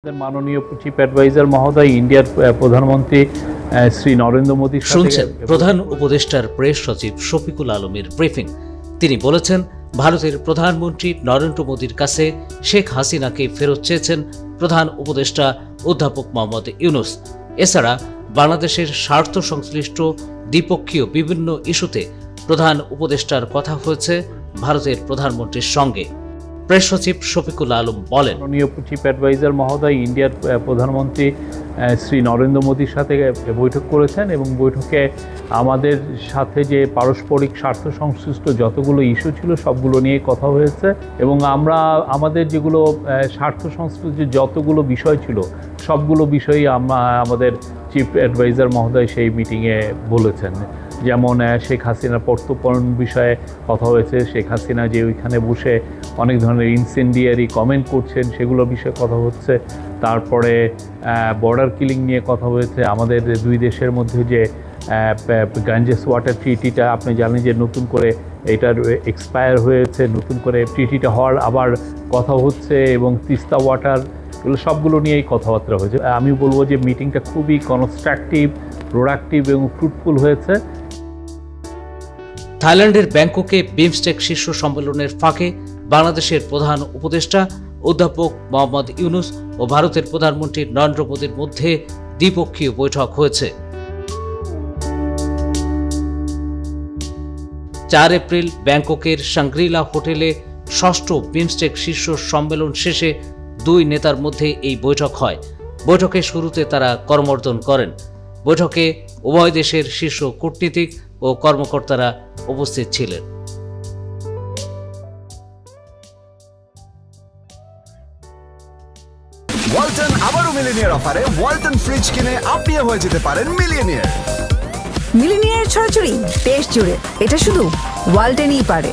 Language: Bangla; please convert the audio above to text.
মাননীয় চিফ অ্যাডভাইজার মহোদয় ইন্ডিয়ার প্রধানমন্ত্রী শ্রী নরেন্দ্র মোদীর শুনছেন প্রধান উপদেষ্টার প্রেস সচিব শফিকুল আলমের ব্রিফিং। তিনি বলেছেন, ভারতের প্রধানমন্ত্রী নরেন্দ্র মোদীর কাছে শেখ হাসিনাকে ফেরত চেয়েছেন প্রধান উপদেষ্টা অধ্যাপক মোহাম্মদ ইউনূস। এছাড়া বাংলাদেশের স্বার্থ সংশ্লিষ্ট দ্বিপক্ষীয় বিভিন্ন ইস্যুতে প্রধান উপদেষ্টার কথা হয়েছে ভারতের প্রধানমন্ত্রীর সঙ্গে। প্রেস সচিব শফিকুল আলম বলেন, মাননীয় চিফ অ্যাডভাইজার মহোদয় ইন্ডিয়ার প্রধানমন্ত্রী শ্রী নরেন্দ্র মোদীর সাথে বৈঠক করেছেন এবং বৈঠকে আমাদের সাথে যে পারস্পরিক স্বার্থ সংশ্লিষ্ট যতগুলো ইস্যু ছিল সবগুলো নিয়ে কথা হয়েছে এবং আমরা আমাদের যেগুলো স্বার্থ সংশ্লিষ্ট যতগুলো বিষয় ছিল সবগুলো বিষয়ই আমাদের চিফ অ্যাডভাইজার মহোদয় সেই মিটিংয়ে বলেছেন। যেমন শেখ হাসিনার প্রত্যর্পণ বিষয়ে কথা হয়েছে, শেখ হাসিনা যে ওইখানে বসে অনেক ধরনের ইনসেন্ডিয়ারি কমেন্ট করছেন সেগুলো বিষয়ে কথা হচ্ছে। তারপরে বর্ডার কিলিং নিয়ে কথা হয়েছে। আমাদের দুই দেশের মধ্যে যে গাঞ্জেস ওয়াটার ট্রিটিটা আপনি জানেন যে নতুন করে এটার এক্সপায়ার হয়েছে, নতুন করে ট্রিটিটা হওয়ার আবার কথা হচ্ছে এবং তিস্তা ওয়াটার এগুলো সবগুলো নিয়েই কথাবার্তা হয়েছে। আমি বলবো যে মিটিংটা খুবই কনস্ট্রাকটিভ, প্রোডাক্টিভ এবং ফ্রুটফুল হয়েছে। থাইল্যান্ডের ব্যাংককে বিমস্টেক শীর্ষ সম্মেলনের ফাঁকে বাংলাদেশের প্রধান উপদেষ্টা অধ্যাপক মোহাম্মদ ইউনূস ও ভারতের প্রধানমন্ত্রী নরেন্দ্র মোদীর মধ্যে দ্বিপক্ষীয় বৈঠক হয়েছে। 4 এপ্রিল ব্যাংককের শাংগ্রিলা হোটেলে ষষ্ঠ বিমস্টেক শীর্ষ সম্মেলন শেষে দুই নেতার মধ্যে এই বৈঠক হয়। বৈঠকের শুরুতে তারা করমর্দন করেন। বৈঠকে উভয় দেশের শীর্ষ কূটনীতিক ও কর্মকর্তারা উপস্থিত ছিলেন। ওয়ালটন আবারও মিলিনিয়ার অফারে ওয়ালটন ফ্রিজ কিনে আপনিও হয়ে যেতে পারেন মিলিয়নিয়ার। মিলিনিয়ার ছড়াছড়ি দেশ জুড়ে, এটা শুধু ওয়ালটনই পারে।